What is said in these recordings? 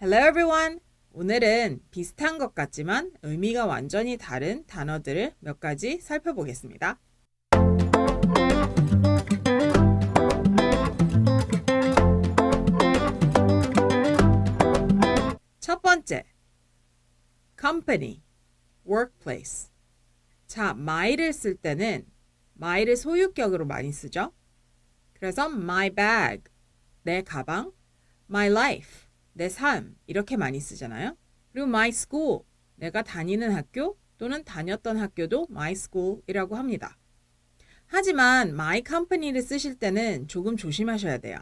Hello everyone! 오늘은 비슷한 것 같지만 의미가 완전히 다른 단어들을 몇 가지 살펴보겠습니다. 첫 번째, company, workplace. 자, my를 쓸 때는 my를 소유격으로 많이 쓰죠. 그래서 my bag, 내 가방, my life, 내 삶 이렇게 많이 쓰잖아요. 그리고 my school, 내가 다니는 학교 또는 다녔던 학교도 my school이라고 합니다. 하지만 my company를 쓰실 때는 조금 조심하셔야 돼요.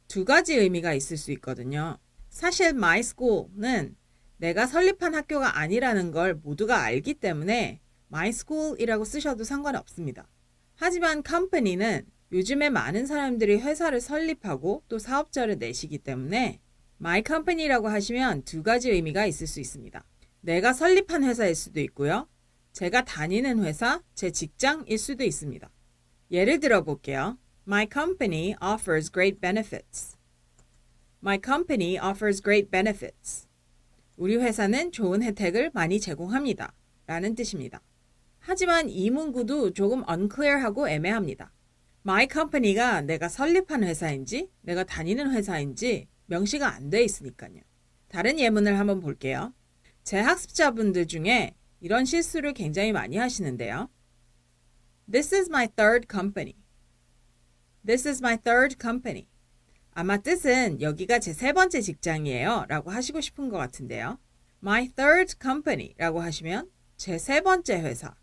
두 가지 의미가 있을 수 있거든요. 사실 my school는 내가 설립한 학교가 아니라는 걸 모두가 알기 때문에 my school이라고 쓰셔도 상관없습니다. 하지만 company는 요즘에 많은 사람들이 회사를 설립하고 또 사업자를 내시기 때문에 my company라고 하시면 두 가지 의미가 있을 수 있습니다. 내가 설립한 회사일 수도 있고요. 제가 다니는 회사, 제 직장일 수도 있습니다. 예를 들어 볼게요. My company offers great benefits. My company offers great benefits. 우리 회사는 좋은 혜택을 많이 제공합니다. 라는 뜻입니다. 하지만 이 문구도 조금 unclear하고 애매합니다. My company가 내가 설립한 회사인지 내가 다니는 회사인지 명시가 안 돼 있으니까요. 다른 예문을 한번 볼게요. 제 학습자분들 중에 이런 실수를 굉장히 많이 하시는데요. This is my third company. This is my third company. 아마 뜻은 여기가 제 세 번째 직장이에요 라고 하시고 싶은 것 같은데요. My third company 라고 하시면 제 세 번째 회사.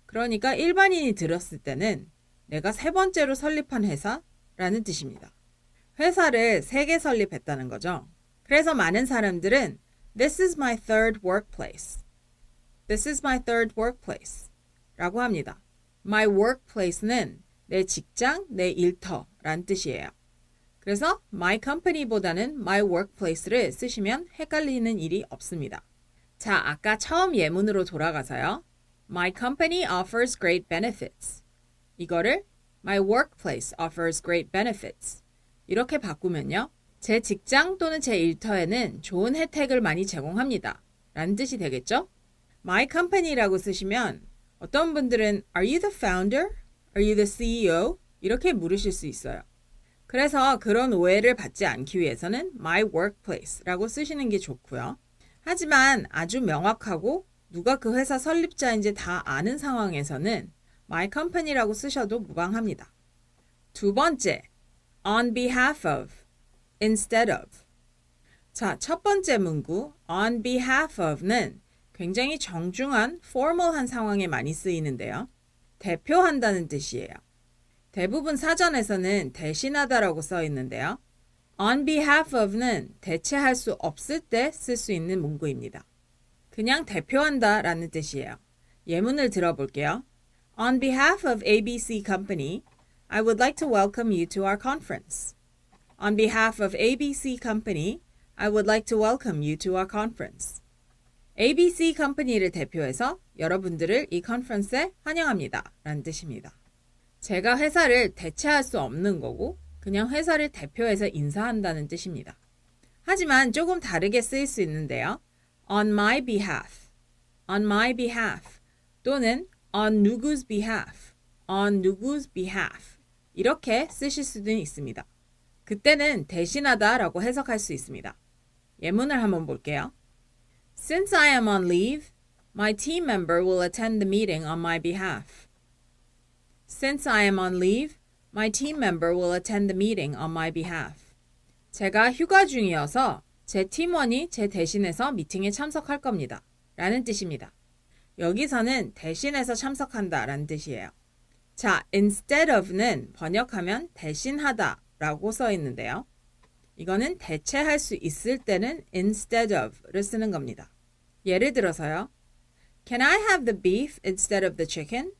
그러니까 일반인이 들었을 때는 내가 세 번째로 설립한 회사라는 뜻입니다. 회사를 3개 설립했다는 거죠. 그래서 많은 사람들은 This is my third workplace. This is my third workplace 라고 합니다. My workplace는 내 직장, 내 일터라는 뜻이에요. 그래서 my company보다는 my workplace를 쓰시면 헷갈리는 일이 없습니다. 자, 아까 처음 예문으로 돌아가서요. My company offers great benefits. 이거를 my workplace offers great benefits. 이렇게 바꾸면요. 제 직장 또는 제 일터에는 좋은 혜택을 많이 제공합니다. 라는 뜻이 되겠죠? My company라고 쓰시면 어떤 분들은 Are you the founder? Are you the CEO? 이렇게 물으실 수 있어요. 그래서 그런 오해를 받지 않기 위해서는 my workplace라고 쓰시는 게 좋고요. 하지만 아주 명확하고 누가 그 회사 설립자인지 다 아는 상황에서는 my company라고 쓰셔도 무방합니다. 두 번째, on behalf of, instead of. 자, 첫 번째 문구 on behalf of는 굉장히 정중한, formal한 상황에 많이 쓰이는데요. 대표한다는 뜻이에요. 대부분 사전에서는 대신하다라고 써 있는데요. On behalf of는 대체할 수 없을 때 쓸 수 있는 문구입니다. 그냥 대표한다 라는 뜻이에요. 예문을 들어볼게요. On behalf of ABC Company, I would like to welcome you to our conference. On behalf of ABC Company, I would like to welcome you to our conference. ABC Company를 대표해서 여러분들을 이 컨퍼런스에 환영합니다. 라는 뜻입니다. 제가 회사를 대체할 수 없는 거고 그냥 회사를 대표해서 인사한다는 뜻입니다. 하지만 조금 다르게 쓰일 수 있는데요. On my behalf, on my behalf 또는 on 누구's behalf, on 누구's behalf 이렇게 쓰실 수도 있습니다. 그때는 대신하다 라고 해석할 수 있습니다. 예문을 한번 볼게요. Since I am on leave, my team member will attend the meeting on my behalf. Since I am on leave, my team member will attend the meeting on my behalf. 제가 휴가 중이어서 제 팀원이 제 대신해서 미팅에 참석할 겁니다. 라는 뜻입니다. 여기서는 대신해서 참석한다 라는 뜻이에요. 자, instead of는 번역하면 대신하다 라고 써 있는데요. 이거는 대체할 수 있을 때는 instead of를 쓰는 겁니다. 예를 들어서요. Can I have the beef instead of the chicken?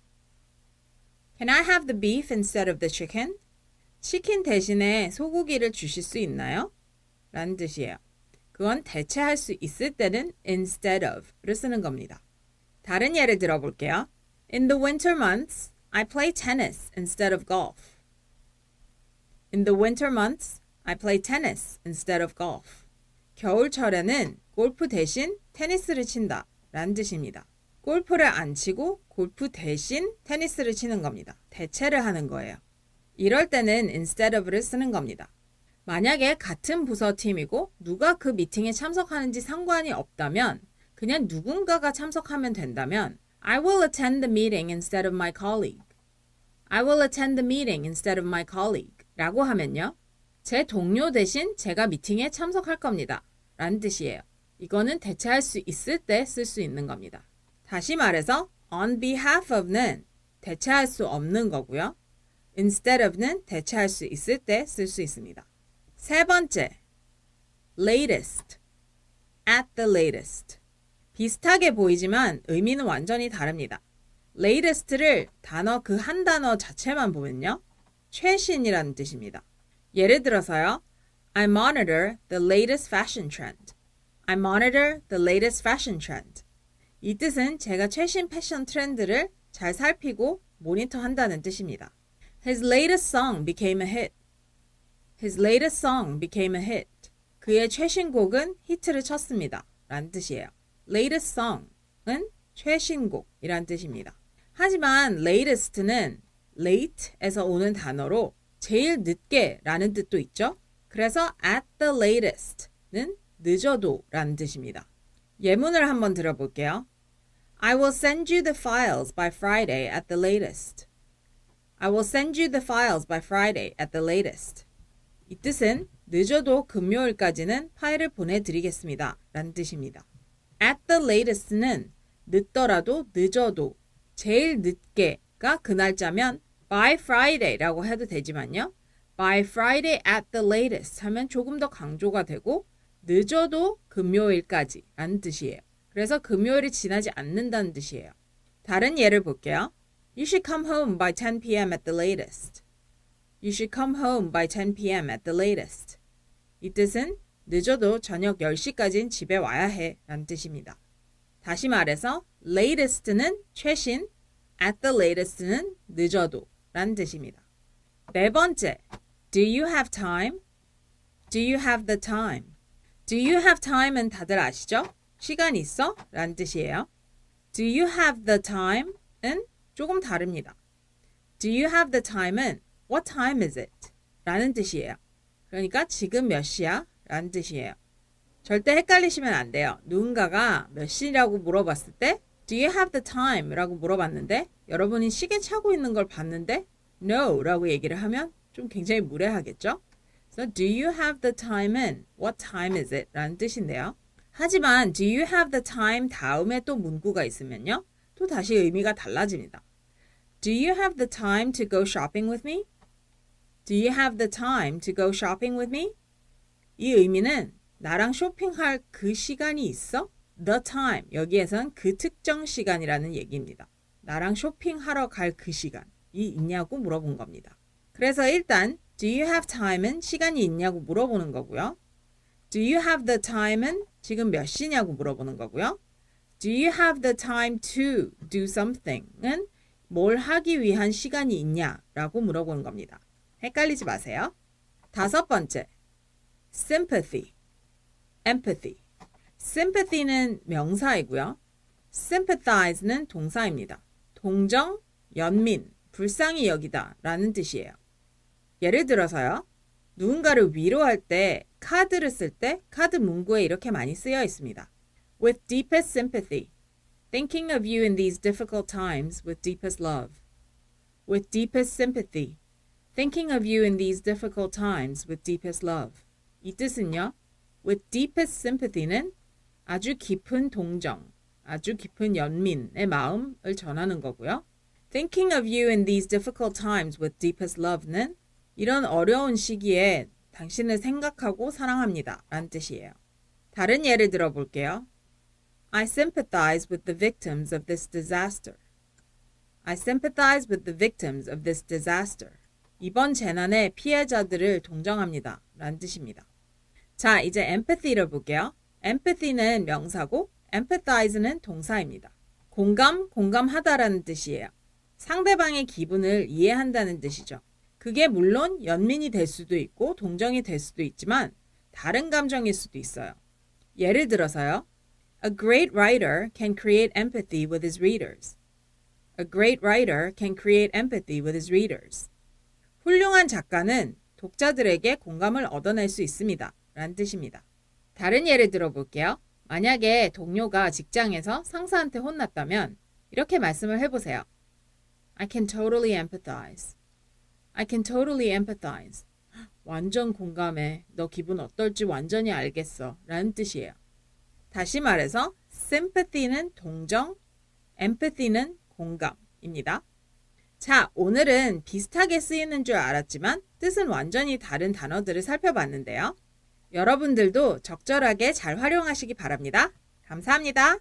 Can I have the beef instead of the chicken? 치킨 대신에 소고기를 주실 수 있나요? 라는 뜻이에요. 그건 대체할 수 있을 때는 instead of를 쓰는 겁니다. 다른 예를 들어볼게요. In the winter months, I play tennis instead of golf. In the winter months, I play tennis instead of golf. 겨울철에는 골프 대신 테니스를 친다 라는 뜻입니다. 골프를 안 치고 골프 대신 테니스를 치는 겁니다. 대체를 하는 거예요. 이럴 때는 instead of를 쓰는 겁니다. 만약에 같은 부서 팀이고 누가 그 미팅에 참석하는지 상관이 없다면 그냥 누군가가 참석하면 된다면 I will attend the meeting instead of my colleague. I will attend the meeting instead of my colleague 라고 하면요. 제 동료 대신 제가 미팅에 참석할 겁니다. 라는 뜻이에요. 이거는 대체할 수 있을 때 쓸 수 있는 겁니다. 다시 말해서 on behalf of는 대체할 수 없는 거고요. instead of는 대체할 수 있을 때 쓸 수 있습니다. 세 번째, latest, at the latest. 비슷하게 보이지만 의미는 완전히 다릅니다. latest를 단어 그 한 단어 자체만 보면요. 최신이라는 뜻입니다. 예를 들어서요. I monitor the latest fashion trend. I monitor the latest fashion trend. 이 뜻은 제가 최신 패션 트렌드를 잘 살피고 모니터한다는 뜻입니다. His latest song became a hit. His latest song became a hit. 그의 최신 곡은 히트를 쳤습니다. 라는 뜻이에요. latest song은 최신곡이란 뜻입니다. 하지만 latest는 late에서 오는 단어로 제일 늦게 라는 뜻도 있죠. 그래서 at the latest는 늦어도 라는 뜻입니다. 예문을 한번 들어볼게요. I will send you the files by Friday at the latest. I will send you the files by Friday at the latest. 이 뜻은 늦어도 금요일까지는 파일을 보내드리겠습니다. 라는 뜻입니다. At the latest는 늦더라도 늦어도 제일 늦게가 그 날짜면 by Friday라고 해도 되지만요. by Friday at the latest 하면 조금 더 강조가 되고 늦어도 금요일까지 라는 뜻이에요. 그래서 금요일이 지나지 않는다는 뜻이에요. 다른 예를 볼게요. You should come home by 10 p.m. at the latest. You should come home by 10 p.m. at the latest. 이 뜻은 늦어도 저녁 10시까지는 집에 와야 해 라는 뜻입니다. 다시 말해서 latest는 최신, at the latest는 늦어도 라는 뜻입니다. 네 번째, do you have time? Do you have the time? Do you have time은 다들 아시죠? 시간 있어? 라는 뜻이에요. Do you have the time은 조금 다릅니다. Do you have the time은 what time is it? 라는 뜻이에요. 그러니까 지금 몇 시야? 라는 뜻이에요. 절대 헷갈리시면 안 돼요. 누군가가 몇 시라고 물어봤을 때 Do you have the time? 라고 물어봤는데 여러분이 시계 차고 있는 걸 봤는데 No 라고 얘기를 하면 좀 굉장히 무례하겠죠? 그래서 Do you have the time은 What time is it? 라는 뜻인데요. 하지만 Do you have the time 다음에 또 문구가 있으면요. 또 다시 의미가 달라집니다. Do you have the time to go shopping with me? Do you have the time to go shopping with me? 이 의미는 나랑 쇼핑할 그 시간이 있어? The time, 여기에선 그 특정 시간이라는 얘기입니다. 나랑 쇼핑하러 갈 그 시간이 있냐고 물어본 겁니다. 그래서 일단 Do you have time은 시간이 있냐고 물어보는 거고요. Do you have the time은 지금 몇 시냐고 물어보는 거고요. Do you have the time to do something은 뭘 하기 위한 시간이 있냐라고 물어보는 겁니다. 헷갈리지 마세요. 다섯 번째, sympathy, empathy. sympathy는 명사이고요. sympathize는 동사입니다. 동정, 연민, 불쌍히 여기다 라는 뜻이에요. 예를 들어서요. 누군가를 위로할 때 카드를 쓸 때 카드 문구에 이렇게 많이 쓰여 있습니다. With deepest sympathy, thinking of you in these difficult times with deepest love. With deepest sympathy, thinking of you in these difficult times with deepest love. 이 뜻은요. With deepest sympathy는 아주 깊은 동정, 아주 깊은 연민의 마음을 전하는 거고요. Thinking of you in these difficult times with deepest love는 이런 어려운 시기에 당신을 생각하고 사랑합니다. 라는 뜻이에요. 다른 예를 들어볼게요. I sympathize with the victims of this disaster. I sympathize with the victims of this disaster. 이번 재난의 피해자들을 동정합니다. 라는 뜻입니다. 자, 이제 empathy를 볼게요. empathy는 명사고 empathize는 동사입니다. 공감하다라는 뜻이에요. 상대방의 기분을 이해한다는 뜻이죠. 그게 물론 연민이 될 수도 있고 동정이 될 수도 있지만 다른 감정일 수도 있어요. 예를 들어서요. A great writer can create empathy with his readers. A great writer can create empathy with his readers. 훌륭한 작가는 독자들에게 공감을 얻어낼 수 있습니다. 라는 뜻입니다. 다른 예를 들어볼게요. 만약에 동료가 직장에서 상사한테 혼났다면 이렇게 말씀을 해보세요. I can totally empathize. I can totally empathize. 완전 공감해. 너 기분 어떨지 완전히 알겠어. 라는 뜻이에요. 다시 말해서 sympathy는 동정, empathy는 공감입니다. 자, 오늘은 비슷하게 쓰이는 줄 알았지만 뜻은 완전히 다른 단어들을 살펴봤는데요. 여러분들도 적절하게 잘 활용하시기 바랍니다. 감사합니다.